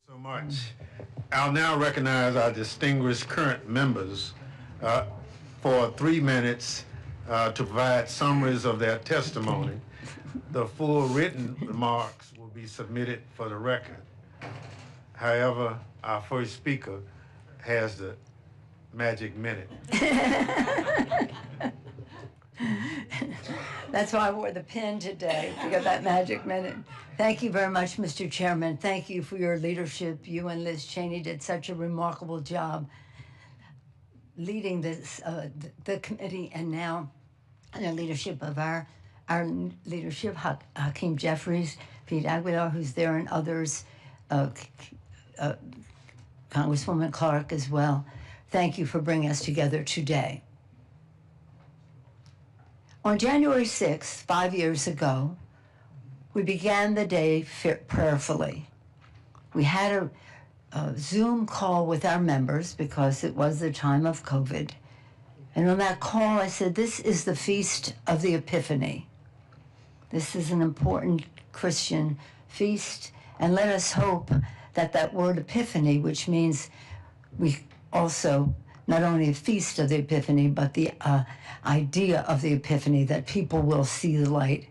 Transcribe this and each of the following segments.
So much. I'll now recognize our distinguished current members for 3 minutes to provide summaries of their testimony. The full written remarks will be submitted for the record. However, our first speaker has the magic minute. That's why I wore the pin today, to get that magic minute. Thank you very much, Mr. Chairman. Thank you for your leadership. You and Liz Cheney did such a remarkable job leading this, the committee, and now the leadership of our leadership, Hakeem Jeffries, Pete Aguilar, who's there, and others, Congresswoman Clark as well. Thank you for bringing us together today. On January 6th, 5 years ago, we began the day prayerfully. We had a Zoom call with our members because it was the time of COVID. And on that call, I said, this is the Feast of the Epiphany. This is an important Christian feast, and let us hope that that word epiphany, which means we also not only a feast of the Epiphany, but the idea of the Epiphany, that people will see the light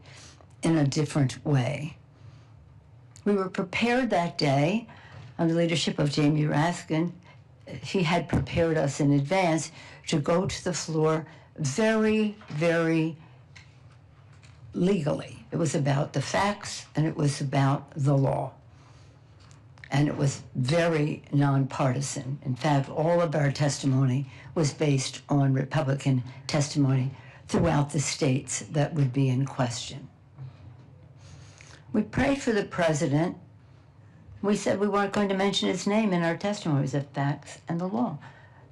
in a different way. We were prepared that day under the leadership of Jamie Raskin. He had prepared us in advance to go to the floor very, very legally. It was about the facts, and it was about the law. And it was very nonpartisan. In fact, all of our testimony was based on Republican testimony throughout the states that would be in question. We prayed for the president. We said we weren't going to mention his name in our testimonies, the facts and the law,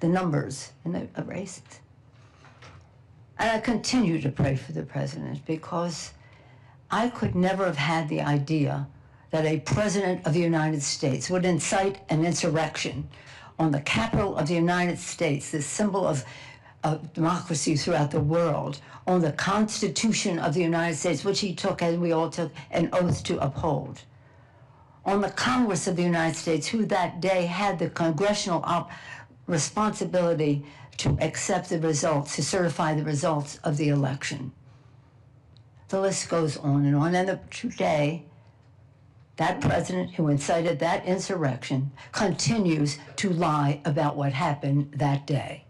the numbers and the races. And I continue to pray for the president because I could never have had the idea that a president of the United States would incite an insurrection on the Capitol of the United States, the symbol of democracy throughout the world, on the Constitution of the United States, which he took, and we all took, an oath to uphold, on the Congress of the United States, who that day had the Congressional responsibility to accept the results, to certify the results of the election. The list goes on and on. And today, that president who incited that insurrection continues to lie about what happened that day.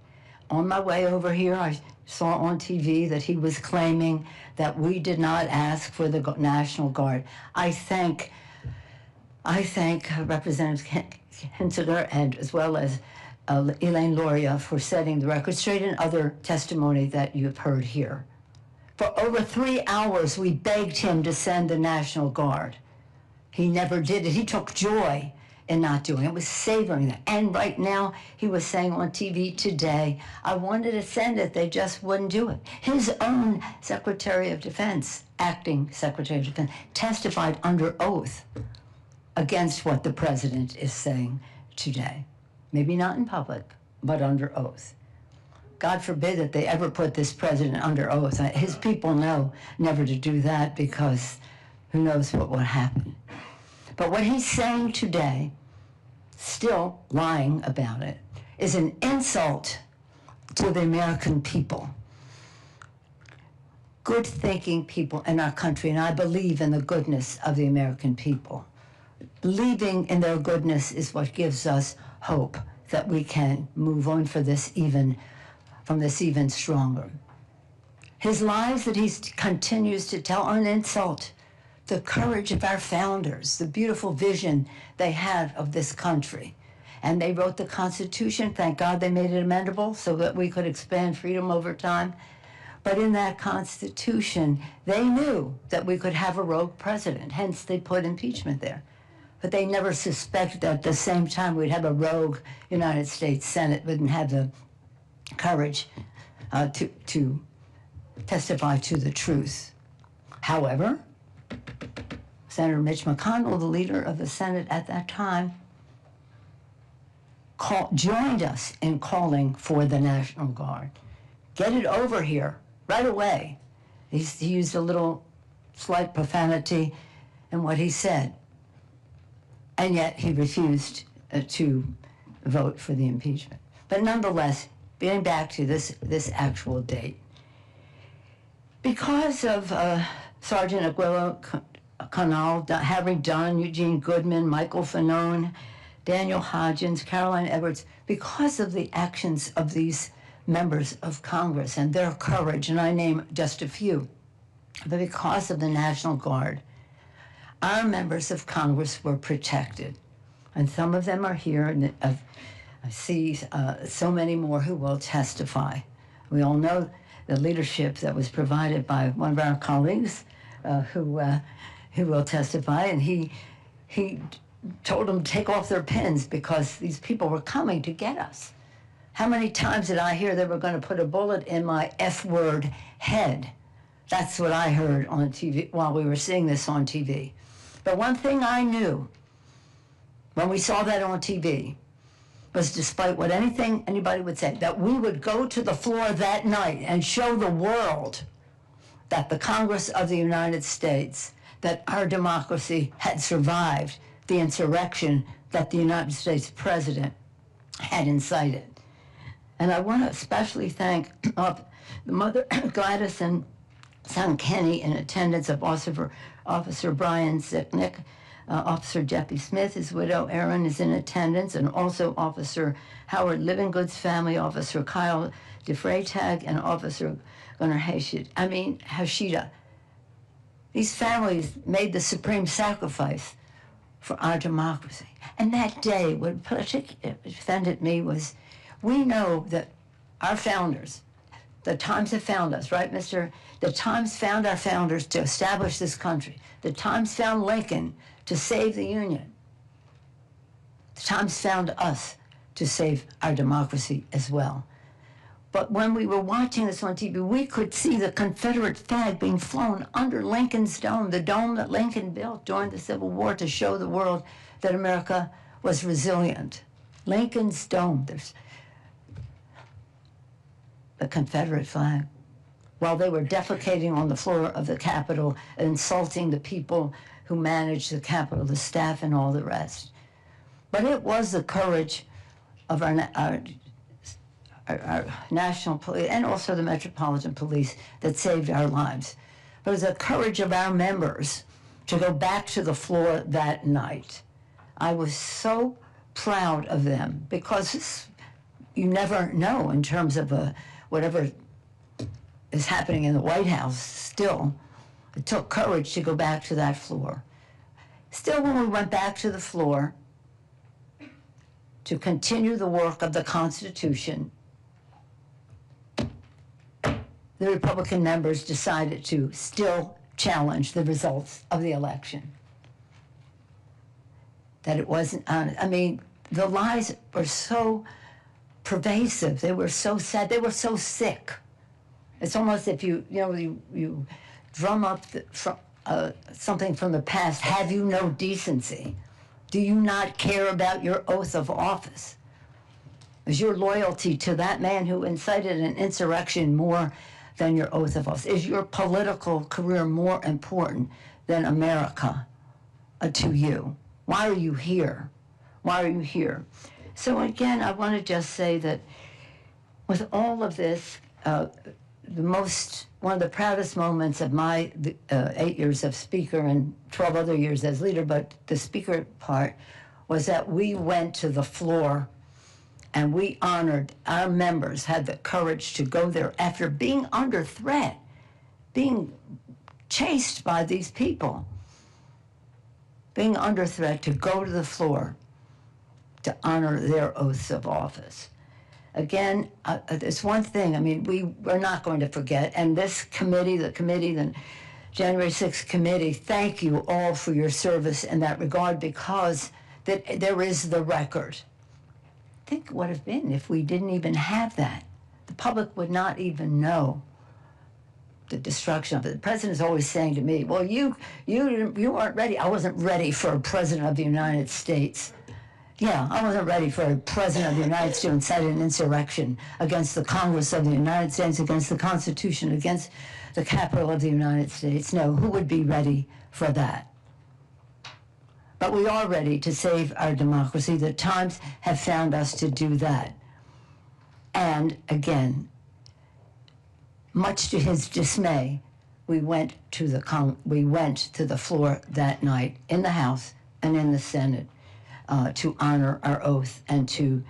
On my way over here, I saw on TV that he was claiming that we did not ask for the National Guard. I thank Representative Hensiger and as well as Elaine Loria for setting the record straight and other testimony that you've heard here. For over 3 hours, we begged him to send the National Guard. He never did it. He took joy in not doing it. Was savoring that. And right now, he was saying on TV today, I wanted to send it, they just wouldn't do it. His own Secretary of Defense, acting Secretary of Defense, testified under oath against what the president is saying today. Maybe not in public, but under oath. God forbid that they ever put this president under oath. His people know never to do that because who knows what will happen. But what he's saying today, still lying about it, is an insult to the American people. Good-thinking people in our country, and I believe in the goodness of the American people. Believing in their goodness is what gives us hope that we can move on from this even stronger. His lies that he continues to tell are an insult. The courage of our founders, the beautiful vision they had of this country. And they wrote the Constitution. Thank God they made it amendable so that we could expand freedom over time. But in that Constitution, they knew that we could have a rogue president. Hence, they put impeachment there. But they never suspected that at the same time we'd have a rogue United States Senate, wouldn't have the courage to testify to the truth. However, Senator Mitch McConnell, the leader of the Senate at that time, joined us in calling for the National Guard. Get it over here right away. He used a little slight profanity in what he said. and yet he refused to vote for the impeachment. But nonetheless, getting back to this actual date, because of Sergeant Aguilo Canal, Harry Dunn, Eugene Goodman, Michael Fanone, Daniel Hodgins, Caroline Edwards, because of the actions of these members of Congress and their courage, and I name just a few, but because of the National Guard, our members of Congress were protected. And some of them are here, and I see so many more who will testify. We all know the leadership that was provided by one of our colleagues who will testify, and he told them to take off their pins because these people were coming to get us. How many times did I hear they were going to put a bullet in my F-word head? That's what I heard on TV while we were seeing this on TV. But one thing I knew when we saw that on TV was, despite what anybody would say, that we would go to the floor that night and show the world that the Congress of the United States, that our democracy had survived the insurrection that the United States president had incited. And I want to especially thank the mother Gladys and son Kenny, in attendance of Officer Brian Sicknick, Officer Jeffy Smith, his widow Erin is in attendance, and also Officer Howard Livingood's family, Officer Kyle DeFreytag, and Officer Gunnar Hashida. These families made the supreme sacrifice for our democracy. And that day, what particularly offended me was, we know that our founders, the Times have found us, right, Mr.? The Times found our founders to establish this country. The Times found Lincoln to save the Union. The Times found us to save our democracy as well. But when we were watching this on TV, we could see the Confederate flag being flown under Lincoln's dome, the dome that Lincoln built during the Civil War to show the world that America was resilient. Lincoln's dome, there's the Confederate flag, while they were defecating on the floor of the Capitol, insulting the people who managed the Capitol, the staff and all the rest. But it was the courage of our national police and also the Metropolitan Police that saved our lives. But it was the courage of our members to go back to the floor that night. I was so proud of them, because you never know in terms of whatever is happening in the White House. Still, it took courage to go back to that floor. Still, when we went back to the floor to continue the work of the Constitution, the Republican members decided to still challenge the results of the election. That it wasn't honest. I mean, the lies were so pervasive. They were so sad. They were so sick. It's almost if you drum up something from the past. Have you no decency? Do you not care about your oath of office? Is your loyalty to that man who incited an insurrection more than your oath of office? Is your political career more important than America to you? Why are you here? Why are you here? So again, I want to just say that with all of this, one of the proudest moments of my 8 years of speaker and 12 other years as leader, but the speaker part, was that we went to the floor and we honored our members, had the courage to go there after being under threat, being chased by these people, being under threat, to go to the floor to honor their oaths of office. Again, there's one thing, I mean, we're not going to forget, and this committee, the January 6th committee, thank you all for your service in that regard, because there is the record. Think what it would have been if we didn't even have that. The public would not even know the destruction of it. The president's always saying to me, well, you weren't ready. I wasn't ready for a president of the United States. Yeah, I wasn't ready for a president of the United States to incite an insurrection against the Congress of the United States, against the Constitution, against the Capitol of the United States. No, who would be ready for that? But we are ready to save our democracy. The times have found us to do that. And again, much to his dismay, we went to the floor that night in the House and in the Senate to honor our oath and to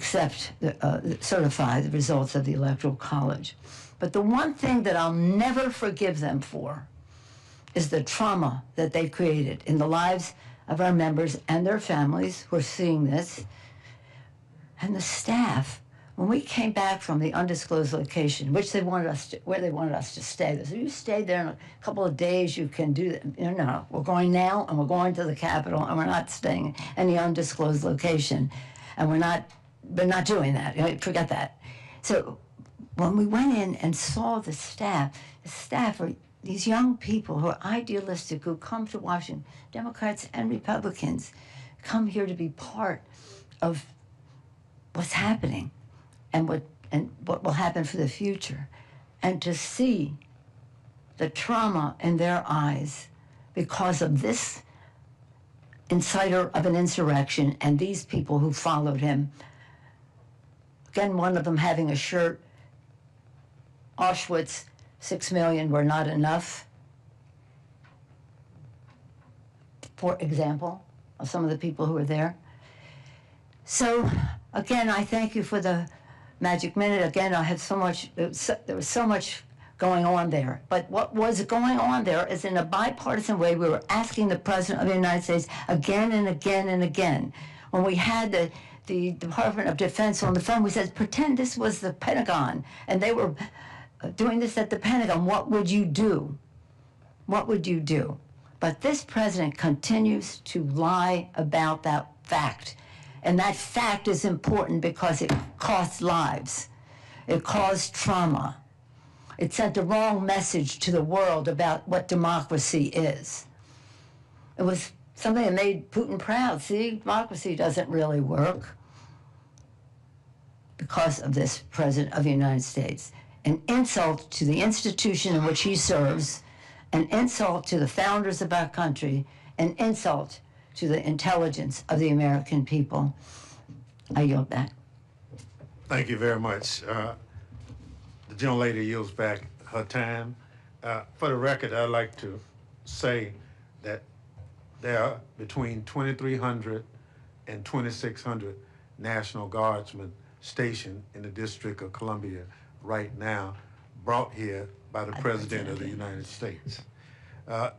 certify the results of the Electoral College. But the one thing that I'll never forgive them for is the trauma that they created in the lives of our members and their families who are seeing this, and the staff. When we came back from the undisclosed location, where they wanted us to stay, they said, you stay there in a couple of days, you can do that. No, we're going now, and we're going to the Capitol, and we're not staying in the undisclosed location, and we're not doing that. Forget that. So when we went in and saw the staff are these young people who are idealistic, who come to Washington, Democrats and Republicans, come here to be part of what's happening and what will happen for the future. And to see the trauma in their eyes because of this inciter of an insurrection and these people who followed him. Again, one of them having a shirt, Auschwitz, 6 million were not enough, for example, of some of the people who were there. So, again, I thank you for the magic minute. Again, I had so much, there was so much going on there. But what was going on there is in a bipartisan way, we were asking the President of the United States again and again and again. When we had the Department of Defense on the phone, we said, pretend this was the Pentagon, and they were doing this at the Pentagon. What would you do? What would you do? But this president continues to lie about that fact. And that fact is important because it costs lives. It caused trauma. It sent the wrong message to the world about what democracy is. It was something that made Putin proud. See, democracy doesn't really work because of this president of the United States. An insult to the institution in which he serves, an insult to the founders of our country, an insult to the intelligence of the American people. I yield back. Thank you very much. The gentlelady yields back her time. For the record, I'd like to say that there are between 2,300 and 2,600 National Guardsmen stationed in the District of Columbia right now, brought here by the President of the United States.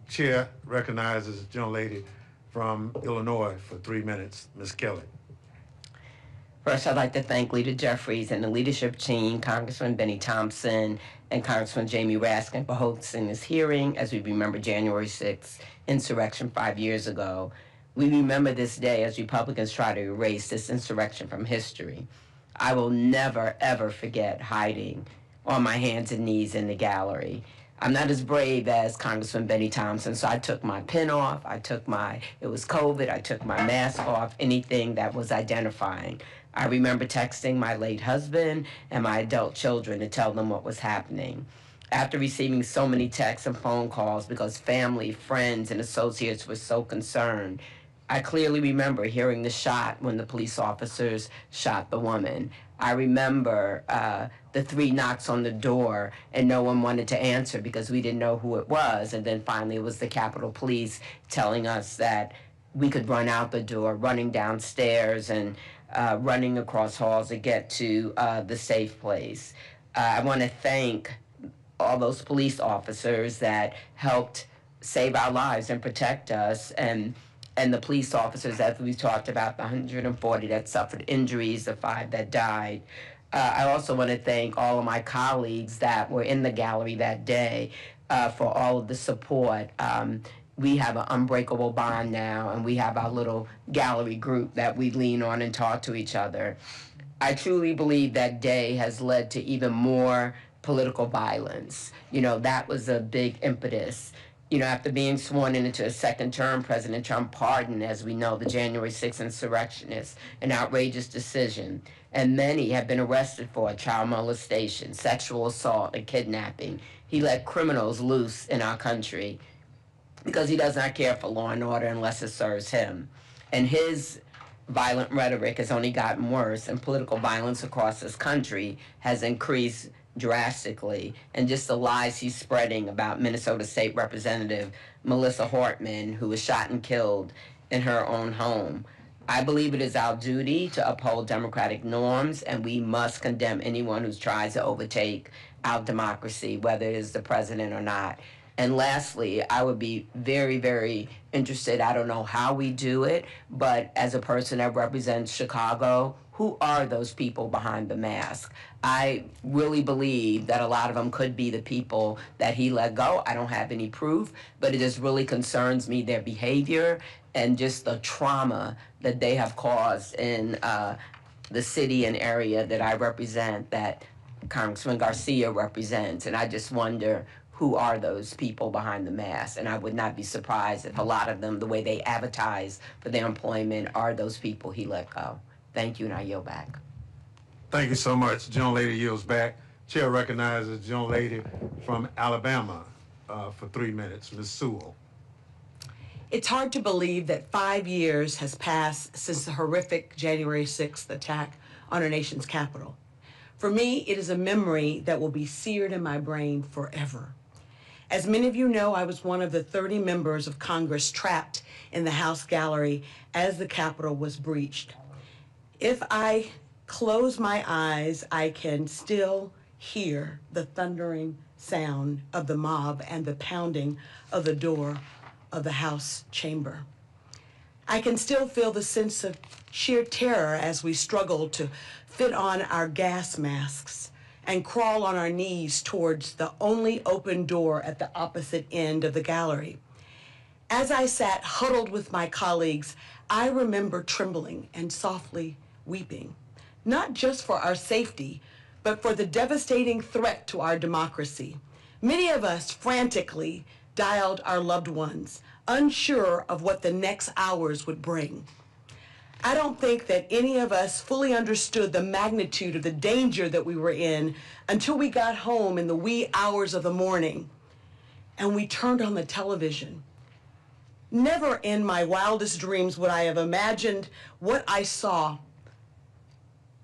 Chair recognizes the gentlelady from Illinois for 3 minutes, Ms. Kelly. First, I'd like to thank Leader Jeffries and the leadership team, Congressman Benny Thompson and Congressman Jamie Raskin for hosting this hearing as we remember January 6th, insurrection 5 years ago. We remember this day as Republicans try to erase this insurrection from history. I will never, ever forget hiding on my hands and knees in the gallery. I'm not as brave as Congressman Benny Thompson, so I took my pin off, it was COVID, I took my mask off, anything that was identifying. I remember texting my late husband and my adult children to tell them what was happening. After receiving so many texts and phone calls because family, friends, and associates were so concerned, I clearly remember hearing the shot when the police officers shot the woman. I remember the 3 knocks on the door and no one wanted to answer because we didn't know who it was. And then finally it was the Capitol Police telling us that we could run out the door, running downstairs and running across halls to get to the safe place. I want to thank all those police officers that helped save our lives and protect us, and the police officers, as we talked about, the 140 that suffered injuries, the 5 that died. I also want to thank all of my colleagues that were in the gallery that day for all of the support. We have an unbreakable bond now, and we have our little gallery group that we lean on and talk to each other. I truly believe that day has led to even more political violence. You know, that was a big impetus. You know, after being sworn into a second term, President Trump pardoned, as we know, the January 6th insurrectionists, an outrageous decision. And many have been arrested for child molestation, sexual assault, and kidnapping. He let criminals loose in our country. because he does not care for law and order unless it serves him. And his violent rhetoric has only gotten worse, and political violence across this country has increased drastically. And just the lies he's spreading about Minnesota State Representative Melissa Hortman, who was shot and killed in her own home. I believe it is our duty to uphold democratic norms, and we must condemn anyone who tries to overtake our democracy, whether it is the president or not. And lastly, I would be very, very interested, I don't know how we do it, but as a person that represents Chicago, who are those people behind the mask? I really believe that a lot of them could be the people that he let go. I don't have any proof, but it just really concerns me, their behavior and just the trauma that they have caused in the city and area that I represent, that Congressman Garcia represents. And I just wonder, who are those people behind the mask? And I would not be surprised if a lot of them, the way they advertise for their employment, are those people he let go. Thank you, and I yield back. Thank you so much. The gentlelady yields back. Chair recognizes the gentlelady from Alabama for 3 minutes, Ms. Sewell. It's hard to believe that 5 years has passed since the horrific January 6th attack on our nation's capital. For me, it is a memory that will be seared in my brain forever. As many of you know, I was one of the 30 members of Congress trapped in the House gallery as the Capitol was breached. If I close my eyes, I can still hear the thundering sound of the mob and the pounding of the door of the House chamber. I can still feel the sense of sheer terror as we struggle to fit on our gas masks and crawl on our knees towards the only open door at the opposite end of the gallery. As I sat huddled with my colleagues, I remember trembling and softly weeping, not just for our safety, but for the devastating threat to our democracy. Many of us frantically dialed our loved ones, unsure of what the next hours would bring. I don't think that any of us fully understood the magnitude of the danger that we were in until we got home in the wee hours of the morning and we turned on the television. Never in my wildest dreams would I have imagined what I saw.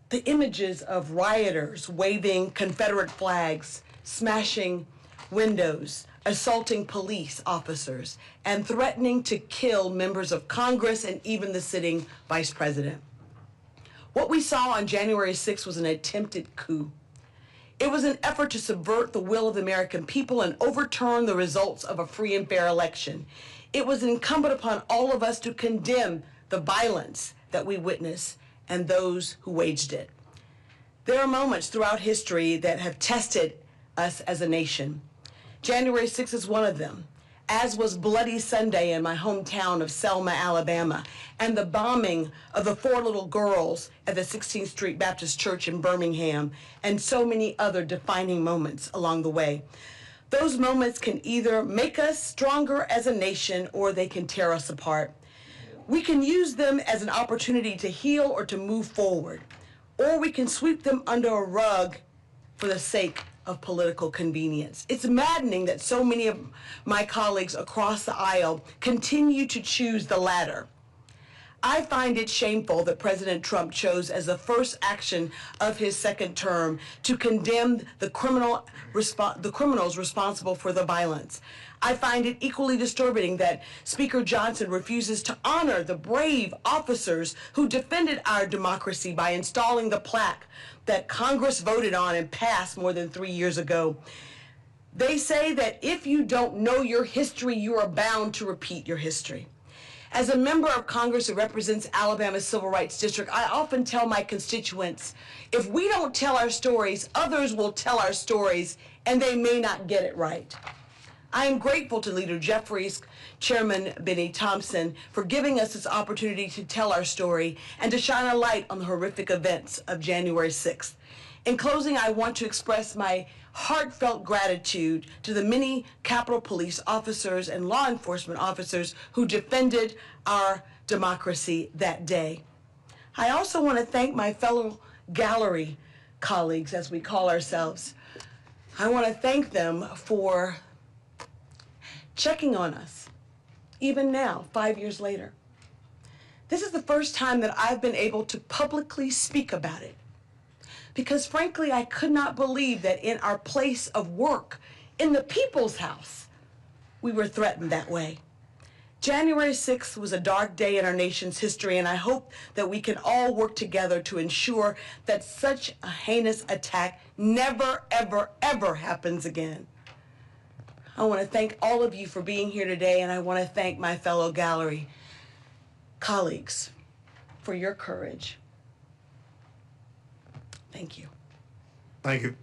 The images of rioters waving Confederate flags, smashing windows, assaulting police officers, and threatening to kill members of Congress and even the sitting vice president. What we saw on January 6th was an attempted coup. It was an effort to subvert the will of the American people and overturn the results of a free and fair election. It was incumbent upon all of us to condemn the violence that we witnessed and those who waged it. There are moments throughout history that have tested us as a nation. January 6th is one of them, as was Bloody Sunday in my hometown of Selma, Alabama, and the bombing of the 4 little girls at the 16th Street Baptist Church in Birmingham, and so many other defining moments along the way. Those moments can either make us stronger as a nation or they can tear us apart. We can use them as an opportunity to heal or to move forward, or we can sweep them under a rug for the sake of political convenience. It's maddening that so many of my colleagues across the aisle continue to choose the latter. I find it shameful that President Trump chose as the first action of his second term to condemn the criminals responsible for the violence. I find it equally disturbing that Speaker Johnson refuses to honor the brave officers who defended our democracy by installing the plaque that Congress voted on and passed more than 3 years ago. They say that if you don't know your history, you are bound to repeat your history. As a member of Congress who represents Alabama's Civil Rights District, I often tell my constituents, if we don't tell our stories, others will tell our stories, and they may not get it right. I am grateful to Leader Jeffries, Chairman Benny Thompson, for giving us this opportunity to tell our story and to shine a light on the horrific events of January 6th. In closing, I want to express my heartfelt gratitude to the many Capitol Police officers and law enforcement officers who defended our democracy that day. I also want to thank my fellow gallery colleagues, as we call ourselves. I want to thank them for checking on us, even now, 5 years later. This is the first time that I've been able to publicly speak about it. Because frankly, I could not believe that in our place of work, in the people's house, we were threatened that way. January 6th was a dark day in our nation's history, and I hope that we can all work together to ensure that such a heinous attack never, ever, ever happens again. I want to thank all of you for being here today, and I want to thank my fellow gallery colleagues for your courage. Thank you. Thank you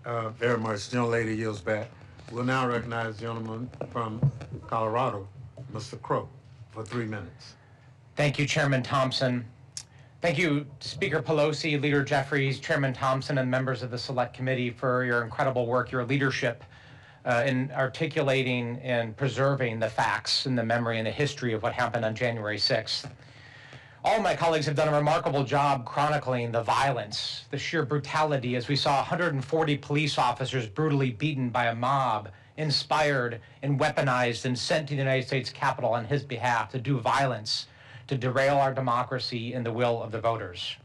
very much. The gentlelady yields back. We'll now recognize the gentleman from Colorado, Mr. Crow, for 3 minutes. Thank you, Chairman Thompson. Thank you, Speaker Pelosi, Leader Jeffries, Chairman Thompson, and members of the Select Committee for your incredible work, your leadership in articulating and preserving the facts and the memory and the history of what happened on January 6th. All of my colleagues have done a remarkable job chronicling the violence, the sheer brutality, as we saw 140 police officers brutally beaten by a mob, inspired and weaponized and sent to the United States Capitol on his behalf to do violence, to derail our democracy and the will of the voters.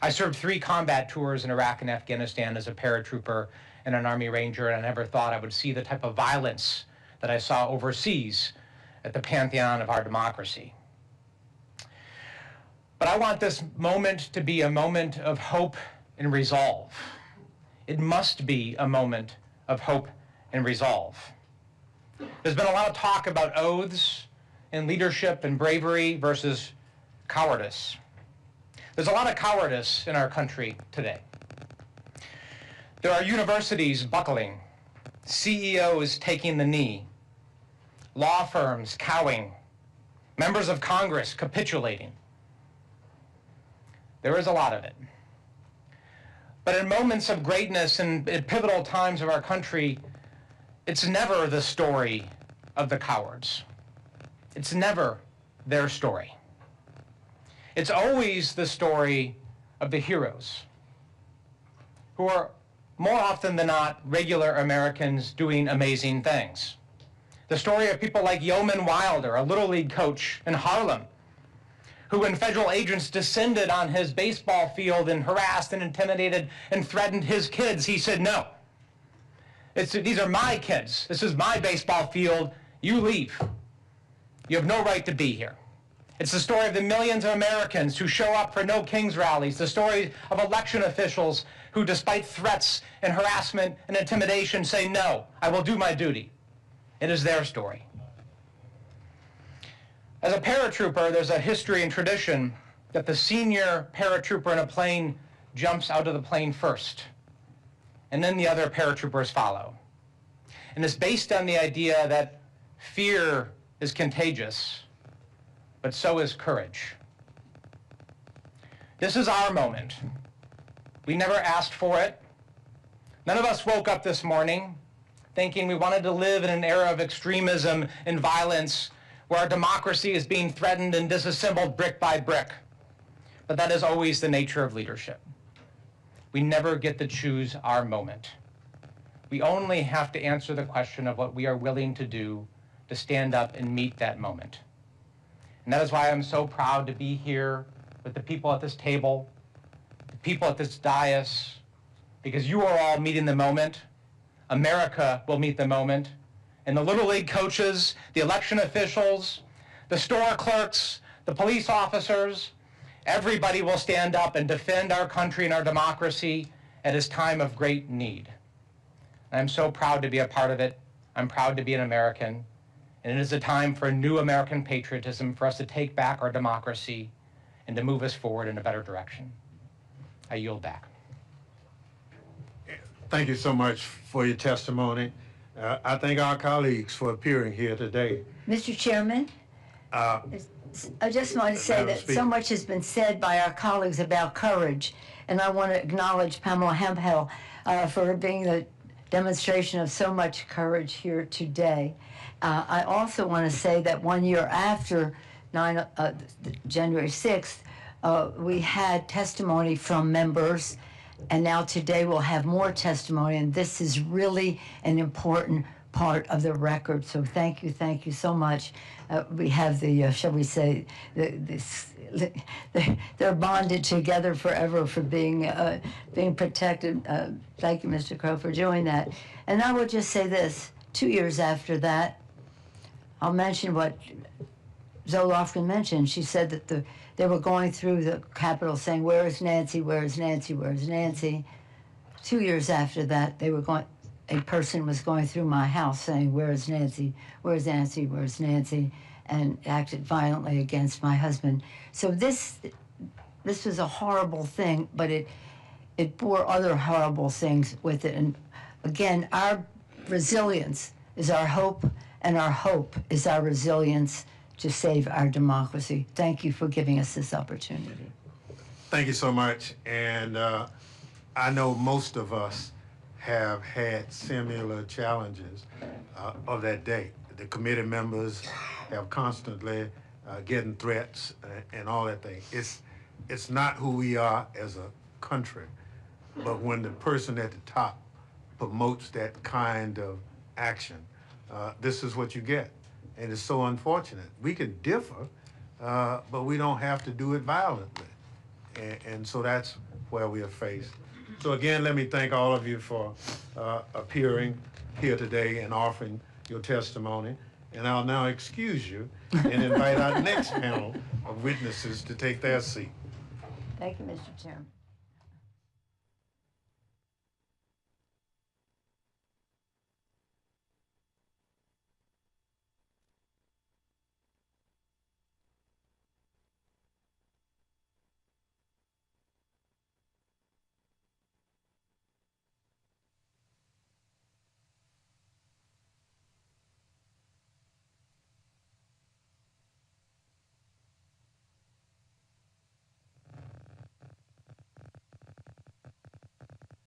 I served 3 combat tours in Iraq and Afghanistan as a paratrooper and an Army Ranger, and I never thought I would see the type of violence that I saw overseas at the pantheon of our democracy. But I want this moment to be a moment of hope and resolve. It must be a moment of hope and resolve. There's been a lot of talk about oaths and leadership and bravery versus cowardice. There's a lot of cowardice in our country today. There are universities buckling, CEOs taking the knee, law firms cowing, members of Congress capitulating. There is a lot of it. But in moments of greatness and at pivotal times of our country, it's never the story of the cowards. It's never their story. It's always the story of the heroes, who are more often than not regular Americans doing amazing things. The story of people like Yeoman Wilder, a Little League coach in Harlem, who when federal agents descended on his baseball field and harassed and intimidated and threatened his kids, he said, no. These are my kids. This is my baseball field. You leave. You have no right to be here. It's the story of the millions of Americans who show up for No Kings rallies, the story of election officials who, despite threats and harassment and intimidation, say, no, I will do my duty. It is their story. As a paratrooper, there's a history and tradition that the senior paratrooper in a plane jumps out of the plane first, and then the other paratroopers follow. And it's based on the idea that fear is contagious, but so is courage. This is our moment. We never asked for it. None of us woke up this morning thinking we wanted to live in an era of extremism and violence where our democracy is being threatened and disassembled brick by brick. But that is always the nature of leadership. We never get to choose our moment. We only have to answer the question of what we are willing to do to stand up and meet that moment. And that is why I'm so proud to be here with the people at this table, the people at this dais, because you are all meeting the moment. America will meet the moment. And the Little League coaches, the election officials, the store clerks, the police officers, everybody will stand up and defend our country and our democracy at this time of great need. And I'm so proud to be a part of it. I'm proud to be an American. And it is a time for new American patriotism, for us to take back our democracy and to move us forward in a better direction. I yield back. Thank you so much for your testimony. I thank our colleagues for appearing here today. Mr. Chairman, I just want to say Madam that Speaker. so much has been said by our colleagues about courage, and I want to acknowledge Pamela Hemphill for being the demonstration of so much courage here today. I also want to say that 1 year after January 6th, we had testimony from members, and now today we'll have more testimony, and this is really an important part of the record. So thank you so much. We have the, shall we say, they're bonded together forever for being protected. Thank you, Mr. Crow, for doing that. And I will just say this, 2 years after that, I'll mention what Zoe Lofgren mentioned. She said that they were going through the Capitol saying, where is Nancy, where is Nancy, where is Nancy? 2 years after that, a person was going through my house saying, where is Nancy, where is Nancy, where is Nancy, and acted violently against my husband. So this was a horrible thing, but it bore other horrible things with it. And again, our resilience is our hope, and our hope is our resilience to save our democracy. Thank you for giving us this opportunity. Thank you so much. And I know most of us have had similar challenges of that day. The committee members have constantly getting threats and all that thing. It's not who we are as a country, but when the person at the top promotes that kind of action, this is what you get. And it's so unfortunate. We can differ, but we don't have to do it violently. And so that's where we are faced. So again, let me thank all of you for appearing here today and offering your testimony. And I'll now excuse you and invite our next panel of witnesses to take their seat. Thank you, Mr. Chairman.